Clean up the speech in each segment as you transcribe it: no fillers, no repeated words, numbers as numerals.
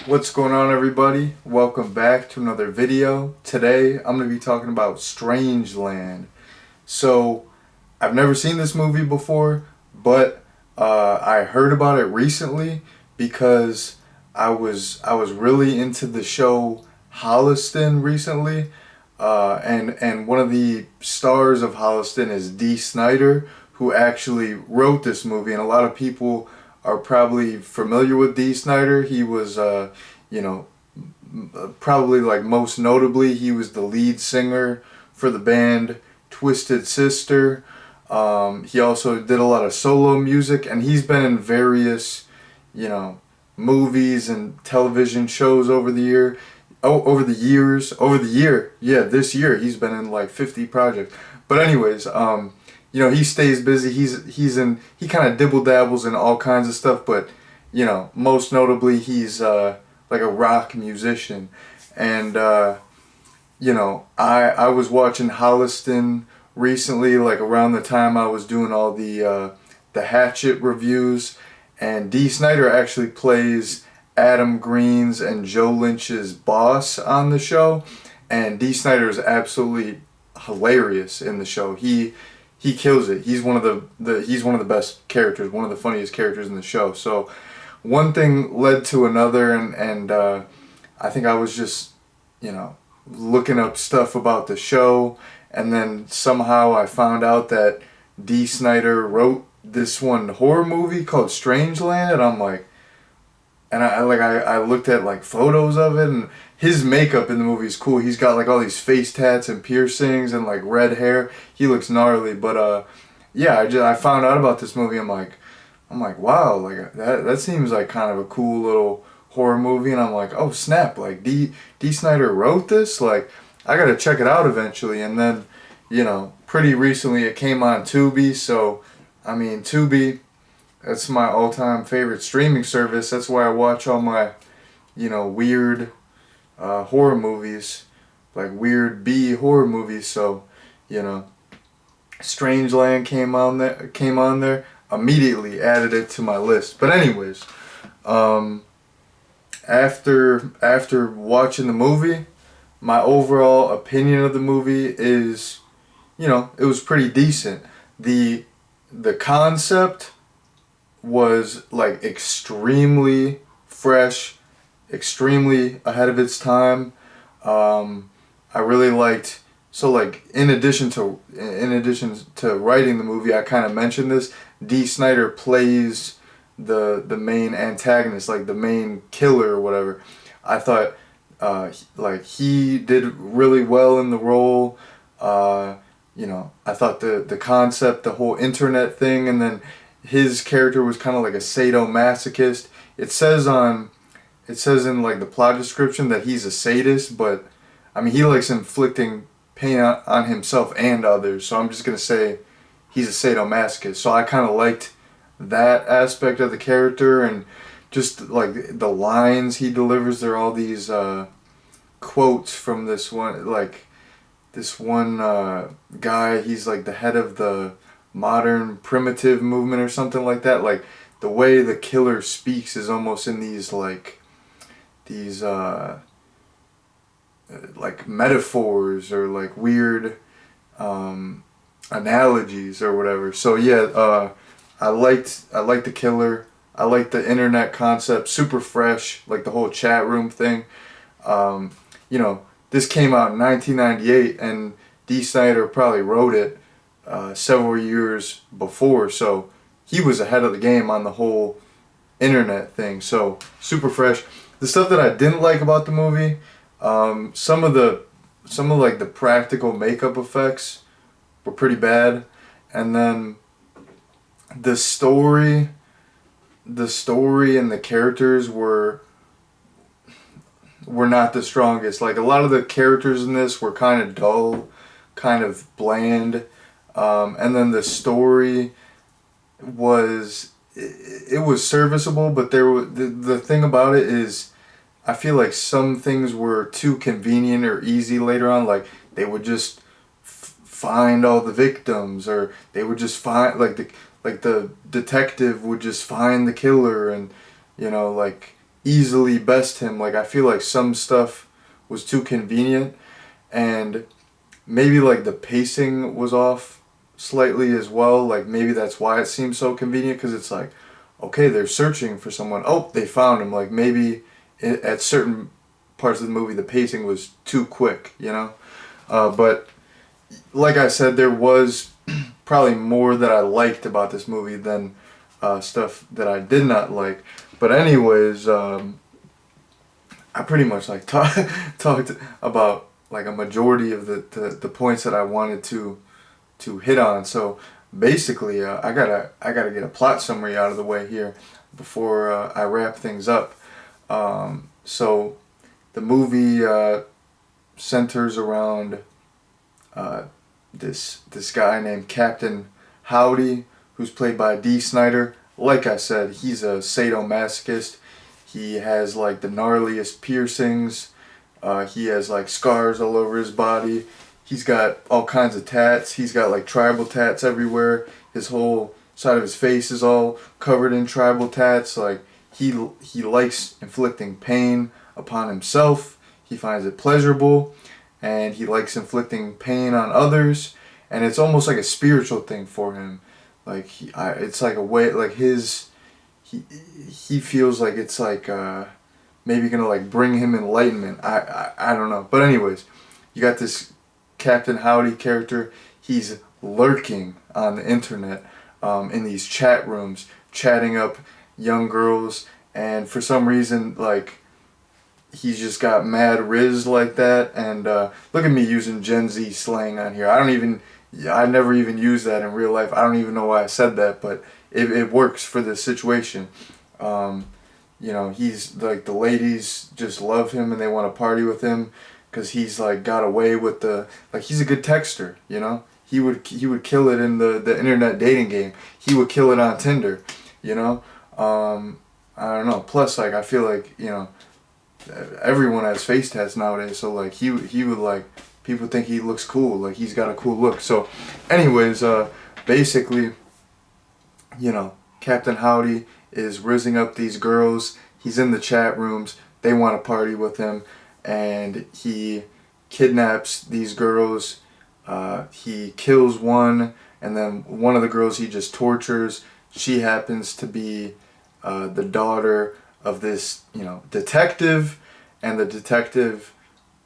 What's going on, everybody? Welcome back to another video. Today I'm going to be talking about Strangeland. So I've never seen this movie before, but I heard about it recently because I was really into the show Holliston recently, and one of the stars of Holliston is Snider, who actually wrote this movie, and a lot of people are probably familiar with Snider. He was, you know, probably like most notably, he was the lead singer for the band Twisted Sister. He also did a lot of solo music, and he's been in various, you know, movies and television shows over the year. Oh, over the year, yeah, this year he's been in like 50 projects. But anyways, he stays busy. He kind of dibble dabbles in all kinds of stuff, but most notably he's like a rock musician, and I was watching Holliston recently, like around the time I was doing all the Hatchet reviews, and Snider actually plays Adam Green's and Joe Lynch's boss on the show, and Snider is absolutely hilarious in the show. He kills it. He's one of the best characters, one of the funniest characters in the show. So one thing led to another, and I think I was just looking up stuff about the show, and then somehow I found out that Snider wrote this one horror movie called Strangeland, and I'm like, and I looked at like photos of it, and his makeup in the movie is cool. He's got like all these face tats and piercings and like red hair. He looks gnarly, but yeah, I found out about this movie. I'm like, wow, like that seems like kind of a cool little horror movie, and I'm like, oh snap, like D Snider wrote this. Like, I gotta check it out eventually. And then, pretty recently it came on Tubi. So I mean, Tubi, that's my all-time favorite streaming service. That's where I watch all my, weird horror movies, like weird B horror movies. So, Strangeland came on there. Immediately added it to my list. But anyways, after watching the movie, my overall opinion of the movie is, it was pretty decent. The concept was like extremely fresh, extremely ahead of its time. I really liked, so like in addition to writing the movie, I kind of mentioned this. Snider plays the main antagonist, like the main killer or whatever. I thought like he did really well in the role. I thought the concept, the whole internet thing, and then his character was kind of like a sadomasochist. It says in like the plot description that he's a sadist, but I mean he likes inflicting pain on himself and others. So I'm just gonna say he's a sadomasochist. So I kind of liked that aspect of the character, and just like the lines he delivers. There are all these quotes from this one guy. He's like the head of the modern primitive movement or something like that. Like the way the killer speaks is almost in these like metaphors or like weird analogies or whatever. So yeah, I liked the killer. I liked the internet concept, super fresh, like the whole chat room thing. This came out in 1998, and Snider probably wrote it several years before, so he was ahead of the game on the whole internet thing. So super fresh. The stuff that I didn't like about the movie, some of like the practical makeup effects were pretty bad, and then the story and the characters were not the strongest. Like a lot of the characters in this were kind of dull, kind of bland, and then the story was serviceable, but the thing about it is, I feel like some things were too convenient or easy later on. Like they would just find all the victims, or they would just find like the detective would just find the killer, and easily best him. Like I feel like some stuff was too convenient, and maybe like the pacing was off slightly as well. Like maybe that's why it seems so convenient, because it's like, okay, they're searching for someone. Oh, they found him. Like maybe at certain parts of the movie the pacing was too quick, you know. But like I said, there was probably more that I liked about this movie than stuff that I did not like. But anyways, I pretty much like talked about like a majority of the points that I wanted to hit on. So basically, I gotta get a plot summary out of the way here before I wrap things up. So the movie centers around this guy named Captain Howdy, who's played by Snider. Like I said, he's a sadomasochist. He has like the gnarliest piercings. He has like scars all over his body. He's got all kinds of tats. He's got like tribal tats everywhere. His whole side of his face is all covered in tribal tats. Like he likes inflicting pain upon himself. He finds it pleasurable, and he likes inflicting pain on others. And it's almost like a spiritual thing for him. Like it's like a way, like he feels like it's like maybe gonna like bring him enlightenment. I don't know. But anyways, you got this Captain Howdy character. He's lurking on the internet, in these chat rooms, chatting up young girls, and for some reason, like, he's just got mad riz like that. And look at me using Gen Z slang on here. I never even use that in real life. I don't even know why I said that, but it works for this situation. You know, he's like, the ladies just love him and they want to party with him because he's like got away with like, he's a good texter, you know? He would kill it in the internet dating game. He would kill it on Tinder, you know? I don't know. Plus, like, I feel like, you know, everyone has face tats nowadays, so like he would like, people think he looks cool, like he's got a cool look. So anyways, basically, you know, Captain Howdy is rizzing up these girls. He's in the chat rooms. They want to party with him, and he kidnaps these girls. He kills one, and then one of the girls he just tortures. She happens to be the daughter of this, you know, detective, and the detective,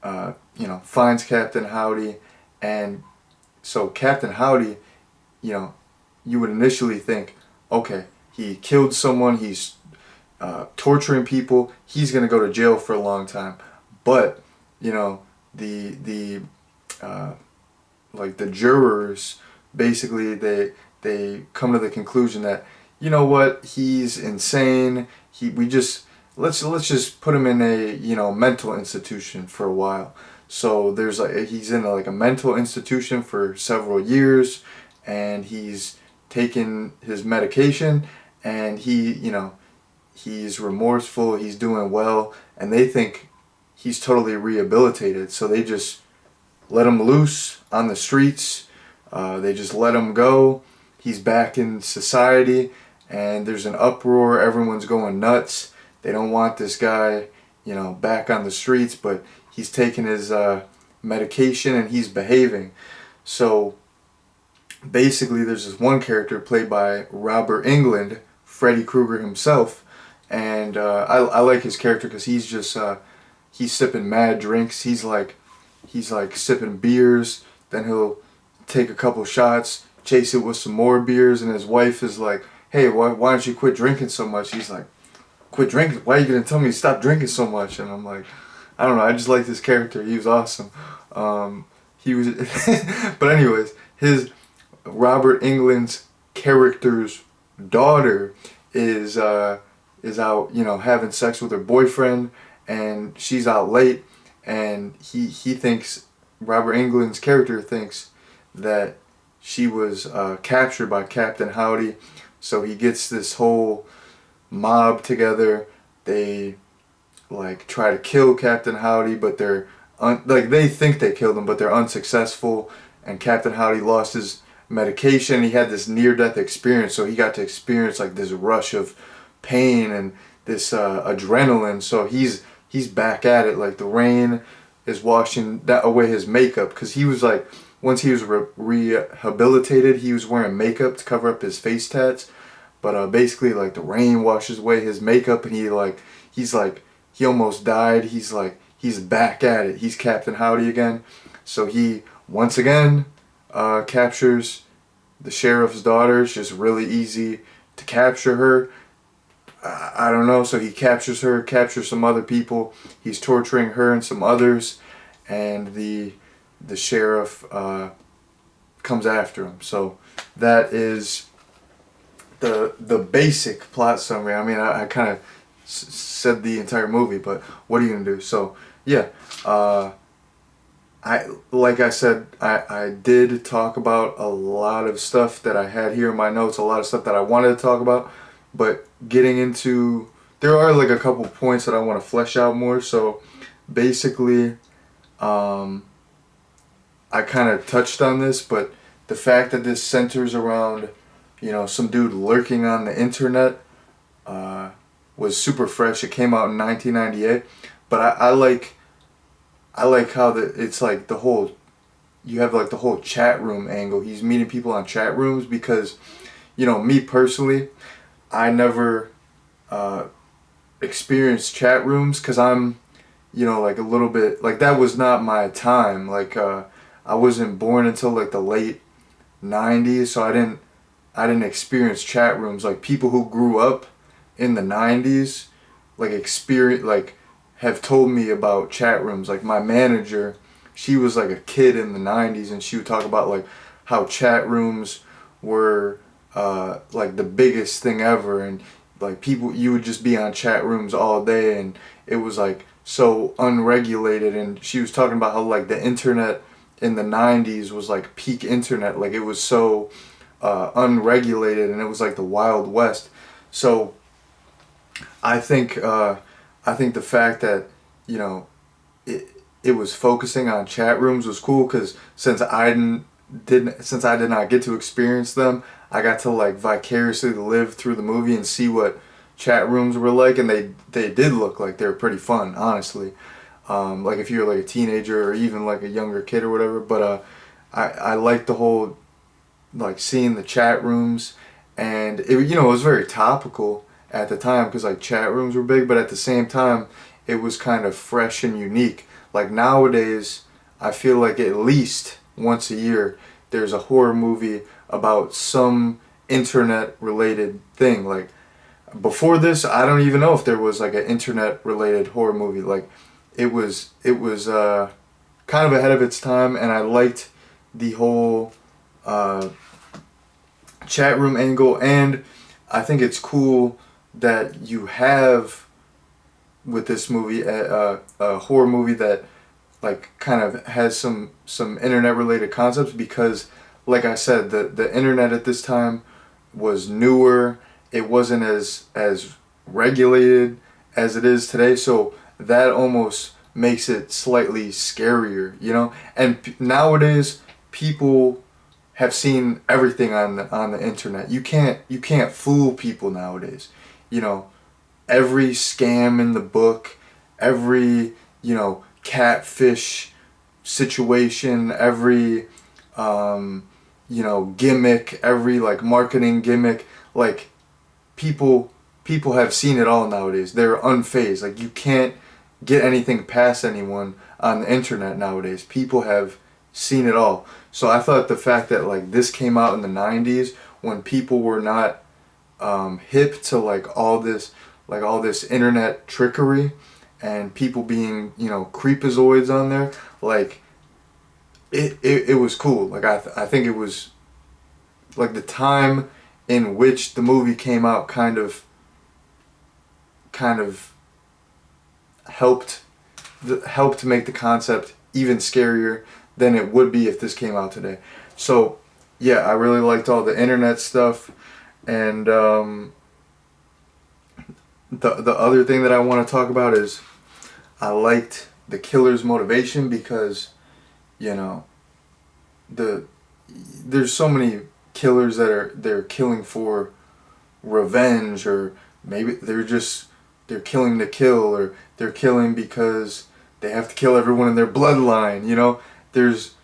you know, finds Captain Howdy. And so Captain Howdy, you know, you would initially think, okay, he killed someone, he's torturing people, he's gonna go to jail for a long time. But, you know, the like the jurors, basically they come to the conclusion that, you know what, he's insane. Let's just put him in a, you know, mental institution for a while. So there's like, he's in like a mental institution for several years, and he's taken his medication, and you know, he's remorseful, he's doing well, and they think he's totally rehabilitated. So they just let him loose on the streets. They just let him go. He's back in society, and there's an uproar. Everyone's going nuts. They don't want this guy, you know, back on the streets, but he's taking his medication and he's behaving. So basically, there's this one character played by Robert Englund, Freddy Krueger himself, and I like his character because he's just he's sipping mad drinks. He's like sipping beers, then he'll take a couple shots, chase it with some more beers, and his wife is like, hey, why don't you quit drinking so much? He's like, quit drinking? Why are you gonna tell me to stop drinking so much? And I'm like, I don't know, I just like this character. He was awesome. He was but anyways, his Robert Englund's character's daughter is out, you know, having sex with her boyfriend, and she's out late, and he thinks, Robert Englund's character thinks that she was captured by Captain Howdy. So he gets this whole mob together. They like try to kill Captain Howdy, but they're like, they think they killed him, but they're unsuccessful. And Captain Howdy lost his medication. He had this near-death experience, so he got to experience like this rush of pain and this adrenaline. So he's back at it. Like the rain is washing that away his makeup, because he was like, once he was rehabilitated, he was wearing makeup to cover up his face tats. But basically, like the rain washes away his makeup, and he's like he almost died. He's back at it. He's Captain Howdy again. So he once again captures the sheriff's daughter. It's just really easy to capture her. I don't know. So he captures her, captures some other people. He's torturing her and some others, and the sheriff comes after him. So that is the basic plot summary. I mean, I kind of said the entire movie, but what are you gonna do? So yeah, like I said, I did talk about a lot of stuff that I had here in my notes, a lot of stuff that I wanted to talk about, but getting into, there are like a couple points that I want to flesh out more. So basically, I kind of touched on this, but the fact that this centers around, some dude lurking on the internet was super fresh. It came out in 1998, but I like how it's like the whole, you have like the whole chat room angle. He's meeting people on chat rooms because, me personally, I never experienced chat rooms because I'm, like a little bit, like that was not my time. Like I wasn't born until like the late 90s, so I didn't experience chat rooms. Like people who grew up in the 90s, have told me about chat rooms. Like my manager, she was like a kid in the 90s, and she would talk about like how chat rooms were like the biggest thing ever, and like people, you would just be on chat rooms all day, and it was like so unregulated. And she was talking about how like the internet in the 90s was like peak internet, like it was so unregulated, and it was like the Wild West. So I think the fact that it was focusing on chat rooms was cool, because since I did not get to experience them, I got to like vicariously live through the movie and see what chat rooms were like, and they did look like they were pretty fun, honestly. Like if you're like a teenager or even like a younger kid or whatever. But I like the whole, like seeing the chat rooms, and it was very topical at the time because like chat rooms were big, but at the same time it was kind of fresh and unique. Like nowadays, I feel like at least once a year there's a horror movie about some internet related thing. Like before this, I don't even know if there was like an internet related horror movie. Like it was kind of ahead of its time, and I liked the whole chat room angle. And I think it's cool that you have with this movie a horror movie that like kind of has some internet related concepts, because like I said, the internet at this time was newer. It wasn't as regulated as it is today, so that almost makes it slightly scarier, And nowadays people have seen everything on the internet. You can't fool people nowadays. Every scam in the book, every catfish situation, every gimmick, every like marketing gimmick, like people have seen it all nowadays. They're unfazed. Like you can't get anything past anyone on the internet nowadays. People have seen it all. So I thought the fact that like this came out in the 90s when people were not hip to like all this internet trickery and people being creepazoids on there, like it was cool. Like I think it was like the time in which the movie came out kind of helped make the concept even scarier than it would be if this came out today. So yeah, I really liked all the internet stuff. And the other thing that I want to talk about is I liked the killer's motivation, because there's so many killers that they're killing for revenge, or maybe they're they're killing to kill, or they're killing because they have to kill everyone in their bloodline. You know, there's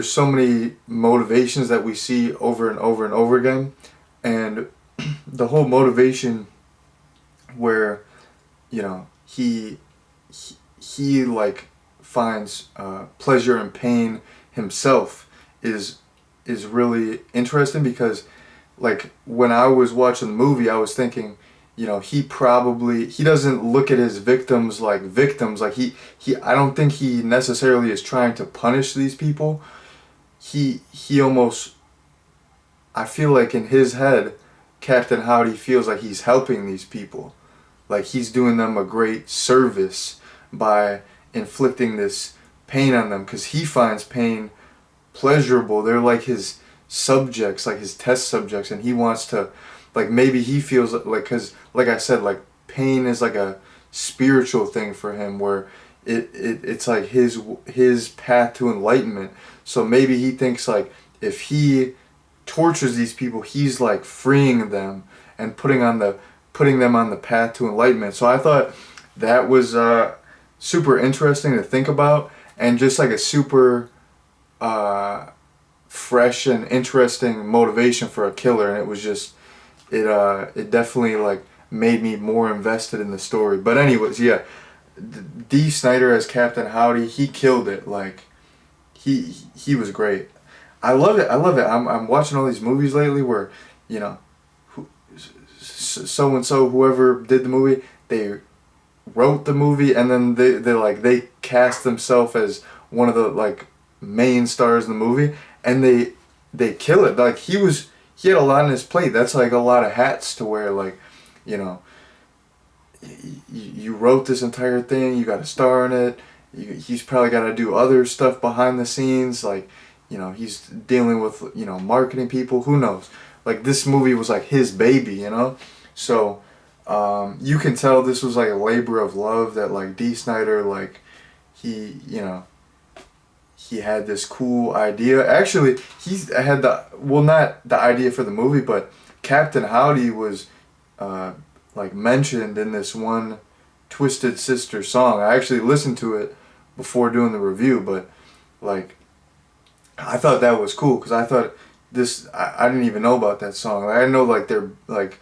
so many motivations that we see over and over and over again, and the whole motivation where, you know, he like finds pleasure and pain himself is really interesting, because like when I was watching the movie, I was thinking, you know, he doesn't look at his victims like victims. Like he I don't think he necessarily is trying to punish these people. He almost, I feel like in his head, Captain Howdy feels like he's helping these people. Like he's doing them a great service by inflicting this pain on them, because he finds pain pleasurable. They're like his subjects, like his test subjects, and he wants to, like, maybe he feels like, because like I said, like pain is like a spiritual thing for him, where it's like his path to enlightenment. So maybe he thinks like if he tortures these people, he's like freeing them and putting them on the path to enlightenment. So I thought that was super interesting to think about, and just like a super fresh and interesting motivation for a killer. And it was just, it definitely like made me more invested in the story. But anyways, yeah, D. Snider as Captain Howdy, he killed it. Like he was great. I love it. I'm watching all these movies lately where, you know, so and so, whoever did the movie, they wrote the movie, and then they cast themselves as one of the like main stars in the movie, and they kill it. Like he had a lot on his plate. That's like a lot of hats to wear. Like, you know, you wrote this entire thing, you got a star in it. He's probably got to do other stuff behind the scenes, like, you know, he's dealing with, you know, marketing people, who knows. Like this movie was like his baby, you know. So you can tell this was like a labor of love, that like D. Snider, like he, you know, he had this cool idea. Actually, he had not the idea for the movie, but Captain Howdy was like mentioned in this one Twisted Sister song. I actually listened to it before doing the review, but like I thought that was cool, because I thought I didn't even know about that song. I know like they're like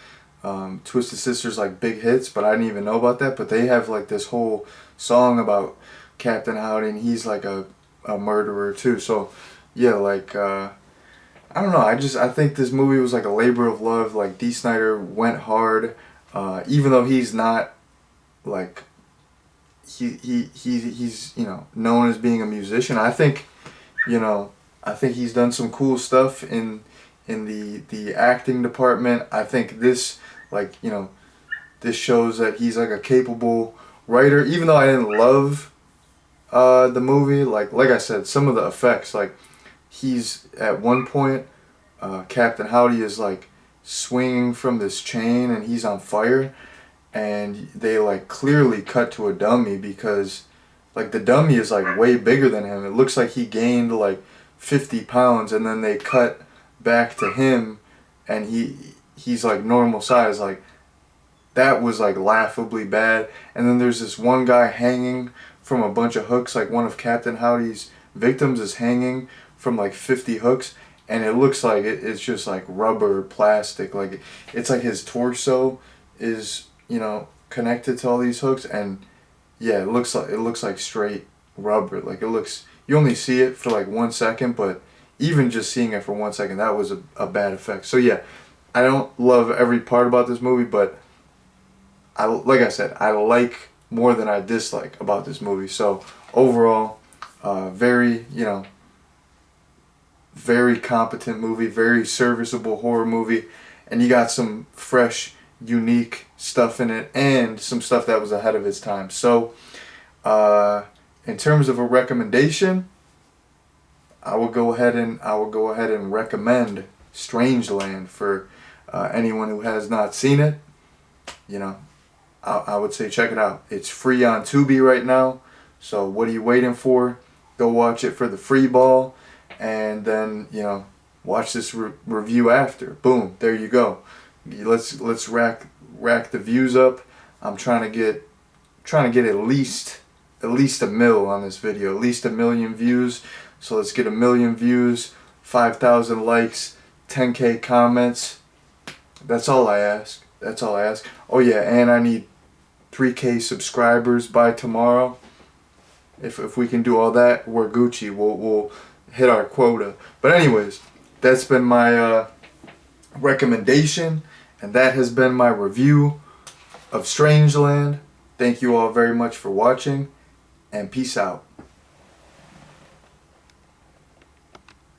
Twisted Sisters like big hits, but I didn't even know about that. But they have like this whole song about Captain Howdy, and he's like a murderer too. So yeah, like I don't know. I think this movie was like a labor of love. Like D. Snider went hard, even though he's not like he's you know, known as being a musician. I think, you know, I think he's done some cool stuff in the acting department. I think this, like, you know, this shows that he's like a capable writer. Even though I didn't love the movie, like I said, some of the effects, like he's at one point, Captain Howdy is like swinging from this chain and he's on fire, and they like clearly cut to a dummy, because like the dummy is like way bigger than him. It looks like he gained like 50 pounds, and then they cut back to him and he's like normal size. Like that was like laughably bad. And then there's this one guy hanging from a bunch of hooks, like one of Captain Howdy's victims is hanging from like 50 hooks, and it looks like it's just like rubber, plastic. Like it's like his torso is, you know, connected to all these hooks, and yeah, it looks like straight rubber. Like it looks, you only see it for like 1 second, but even just seeing it for 1 second, that was a bad effect. So yeah, I don't love every part about this movie, but like I said, I like more than I dislike about this movie. So overall, very, you know, very competent movie, very serviceable horror movie, and you got some fresh, unique stuff in it, and some stuff that was ahead of its time. So in terms of a recommendation, I will go ahead and recommend Strangeland for anyone who has not seen it. You know, I would say check it out. It's free on Tubi right now, so what are you waiting for? Go watch it for the free ball, and then, you know, watch this review after. Boom, there you go. Let's rack the views up. I'm trying to get at least a mil on this video, at least 1 million views. So let's get 1 million views, 5,000 likes, 10K comments. That's all I ask. That's all I ask. Oh yeah, and I need 3K subscribers by tomorrow. If we can do all that, we're Gucci. We'll hit our quota. But anyways, that's been my recommendation, and that has been my review of Strangeland. Thank you all very much for watching, and peace out.